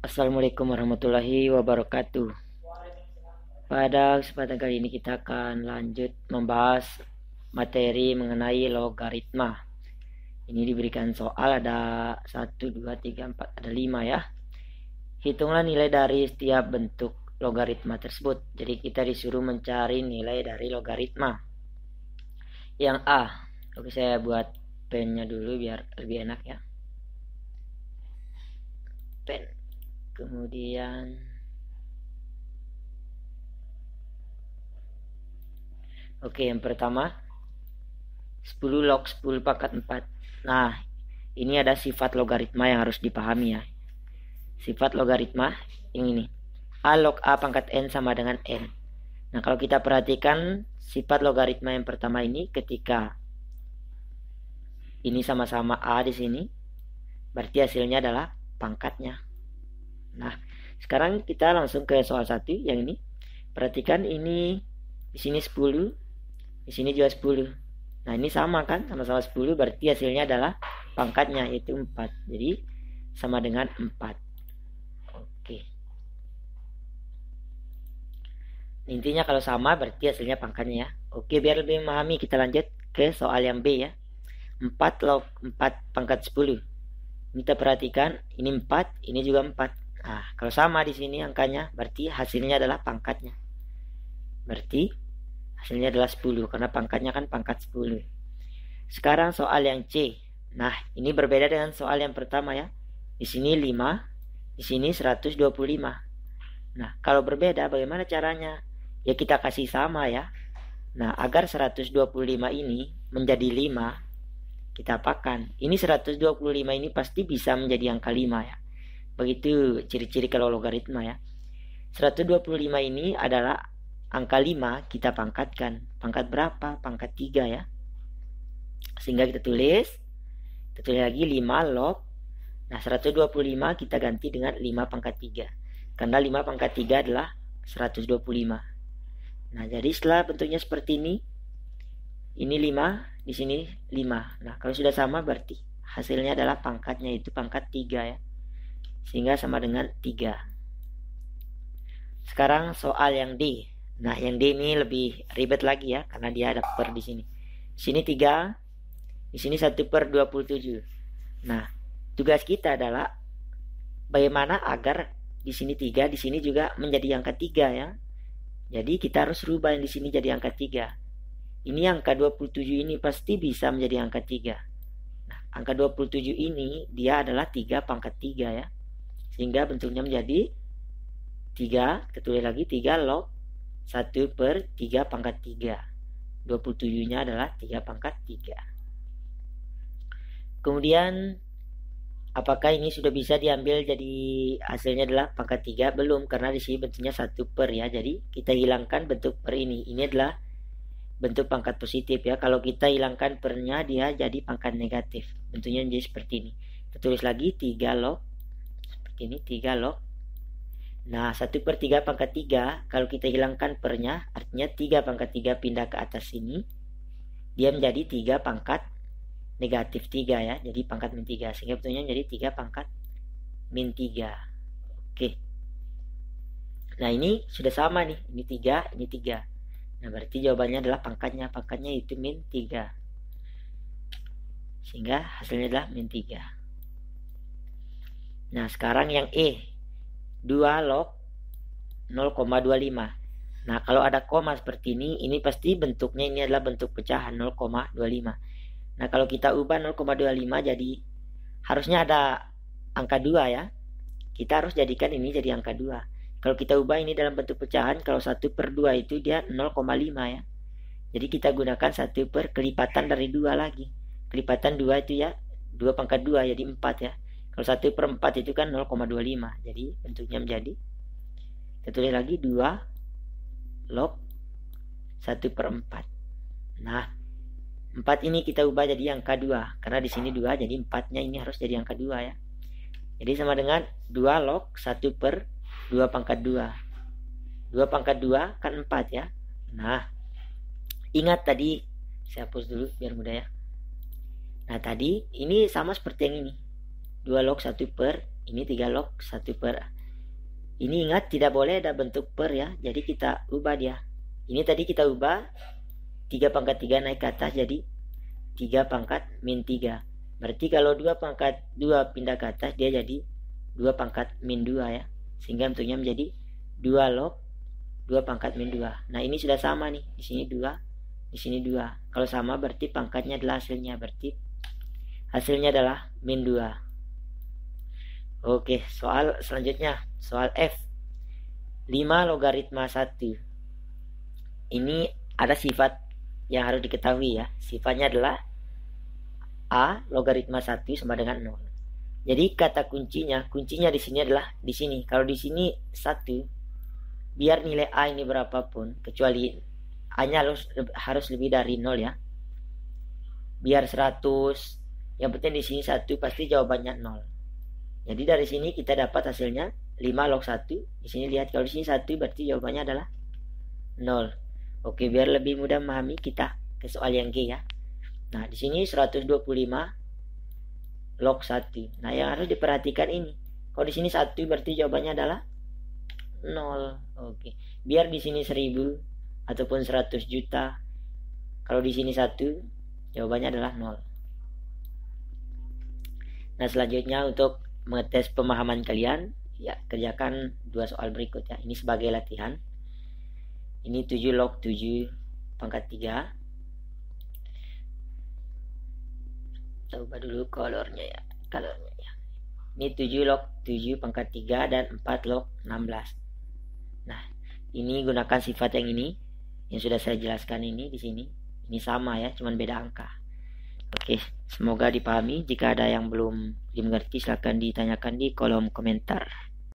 Assalamualaikum warahmatullahi wabarakatuh. Pada kesempatan kali ini kita akan lanjut membahas materi mengenai logaritma. Ini diberikan soal ada 1, 2, 3, 4, ada 5 ya. Hitunglah nilai dari setiap bentuk logaritma tersebut. Jadi kita disuruh mencari nilai dari logaritma. Yang A. Oke, saya buat pennya dulu biar lebih enak ya. Pen. Kemudian oke, yang pertama 10 log 10 pangkat 4. Nah, ini ada sifat logaritma yang harus dipahami ya. Sifat logaritma yang ini. A log A pangkat N sama dengan N. Nah, kalau kita perhatikan sifat logaritma yang pertama ini ketika ini sama-sama A di sini, berarti hasilnya adalah pangkatnya. Nah, sekarang kita langsung ke soal 1 yang ini. Perhatikan ini di sini 10, di sini juga 10. Nah, ini sama kan? Sama-sama 10 berarti hasilnya adalah pangkatnya yaitu 4. Jadi sama dengan 4. Oke. Intinya kalau sama berarti hasilnya pangkatnya ya. Oke, biar lebih memahami kita lanjut ke soal yang B ya. 4 log 4 pangkat 10. Kita perhatikan ini 4, ini juga 4. Nah, kalau sama di sini angkanya berarti hasilnya adalah pangkatnya. Berarti hasilnya adalah 10 karena pangkatnya kan pangkat 10. Sekarang soal yang C. Nah, ini berbeda dengan soal yang pertama ya. Di sini 5, di sini 125. Nah, kalau berbeda bagaimana caranya? Ya kita kasih sama ya. Nah, agar 125 ini menjadi 5, kita apakan? Ini 125 ini pasti bisa menjadi angka 5 ya. Begitu ciri-ciri kalau logaritma ya. 125 ini adalah angka 5 kita pangkatkan. Pangkat berapa? Pangkat 3 ya. Sehingga kita tulis lagi 5 log. Nah, 125 kita ganti dengan 5 pangkat 3. Karena 5 pangkat 3 adalah 125. Nah, jadi setelah bentuknya seperti ini 5, di sini 5. Nah, kalau sudah sama berarti hasilnya adalah pangkatnya itu pangkat 3 ya. Sehingga sama dengan 3. Sekarang soal yang D. Nah, yang D ini lebih ribet lagi ya karena dia ada per di sini. Di sini 3, di sini 1/27. Nah, tugas kita adalah bagaimana agar di sini 3, di sini juga menjadi angka 3 ya. Jadi kita harus rubah yang di sini jadi angka 3. Ini angka 27 ini pasti bisa menjadi angka 3. Nah, angka 27 ini dia adalah 3 pangkat 3 ya. Sehingga bentuknya menjadi 3, kita tulis lagi 3 log 1/3 pangkat 3. 27-nya adalah 3 pangkat 3. Kemudian apakah ini sudah bisa diambil jadi hasilnya adalah pangkat 3? Belum, karena di sini bentuknya 1/, ya. Jadi kita hilangkan bentuk per ini. Ini adalah bentuk pangkat positif ya. Kalau kita hilangkan pernya dia jadi pangkat negatif. Bentuknya jadi seperti ini. Kita tulis lagi 3 log. Seperti ini 3 log. Nah, 1/3 pangkat 3. Kalau kita hilangkan pernya artinya 3 pangkat 3 pindah ke atas sini. Dia menjadi 3 pangkat negatif 3 ya. Jadi pangkat min 3. Sehingga bentuknya menjadi 3 pangkat min 3. Oke. Nah, ini sudah sama nih. Ini 3, ini 3. Nah, berarti jawabannya adalah pangkatnya. Pangkatnya itu min 3. Sehingga hasilnya adalah min 3. Nah, sekarang yang E. 2 log 0,25. Nah, kalau ada koma seperti ini pasti bentuknya ini adalah bentuk pecahan 0,25. Nah, kalau kita ubah 0,25 jadi harusnya ada angka 2 ya. Kita harus jadikan ini jadi angka 2. Kalau kita ubah ini dalam bentuk pecahan, kalau 1/2 itu dia 0,5 ya. Jadi kita gunakan 1 per kelipatan dari 2 lagi. Kelipatan 2 itu ya 2 pangkat 2 jadi 4 ya. Kalau 1/4 itu kan 0,25. Jadi bentuknya menjadi, kita tulis lagi 2 log 1/4. Nah, 4 ini kita ubah jadi angka 2. Karena di sini 2, jadi 4-nya ini harus jadi angka 2 ya. Jadi sama dengan 2 log 1/2 pangkat 2. 2 pangkat 2 kan 4 ya. Nah, ingat tadi, saya hapus dulu biar mudah ya. Nah, tadi ini sama seperti yang ini. 2 log 1/2 Ini 3 log 1 per. Ini ingat tidak boleh ada bentuk per ya. Jadi kita ubah dia. Ini tadi kita ubah 3 pangkat 3 naik ke atas jadi 3 pangkat min 3. Berarti kalau 2 pangkat 2 pindah ke atas dia jadi 2 pangkat min 2 ya. Sehingga bentuknya menjadi 2 log 2 pangkat min 2. Nah ini sudah sama nih. Di sini 2, di sini 2. Kalau sama berarti pangkatnya adalah hasilnya. Berarti hasilnya adalah min 2. Oke, soal selanjutnya. Soal F. 5 logaritma 1. Ini ada sifat yang harus diketahui ya. Sifatnya adalah A logaritma 1 sama dengan 0. Jadi kata kuncinya di sini adalah di sini. Kalau di sini 1, biar nilai A ini berapapun, kecuali A-nya harus lebih dari 0 ya. Biar 100, yang penting di sini 1 pasti jawabannya 0. Jadi dari sini kita dapat hasilnya 5 log 1. Di sini lihat kalau di sini 1 berarti jawabannya adalah 0. Oke, biar lebih mudah memahami kita ke soal yang G ya. Nah, di sini 125 log 1. Nah, yang harus diperhatikan ini. Kalau di sini 1 berarti jawabannya adalah 0. Oke. Biar di sini 1000 ataupun 100 juta. Kalau di sini 1, jawabannya adalah 0. Nah, selanjutnya untuk mengetes pemahaman kalian, ya kerjakan 2 soal berikut ya. Ini sebagai latihan. Ini 7 log 7 pangkat 3. Coba dulu kolornya ya. Ini 7 log 7 pangkat 3 dan 4 log 16. Nah, ini gunakan sifat yang ini yang sudah saya jelaskan ini di sini. Ini sama ya, cuman beda angka. Oke, semoga dipahami. Jika ada yang belum dimengerti silahkan ditanyakan di kolom komentar.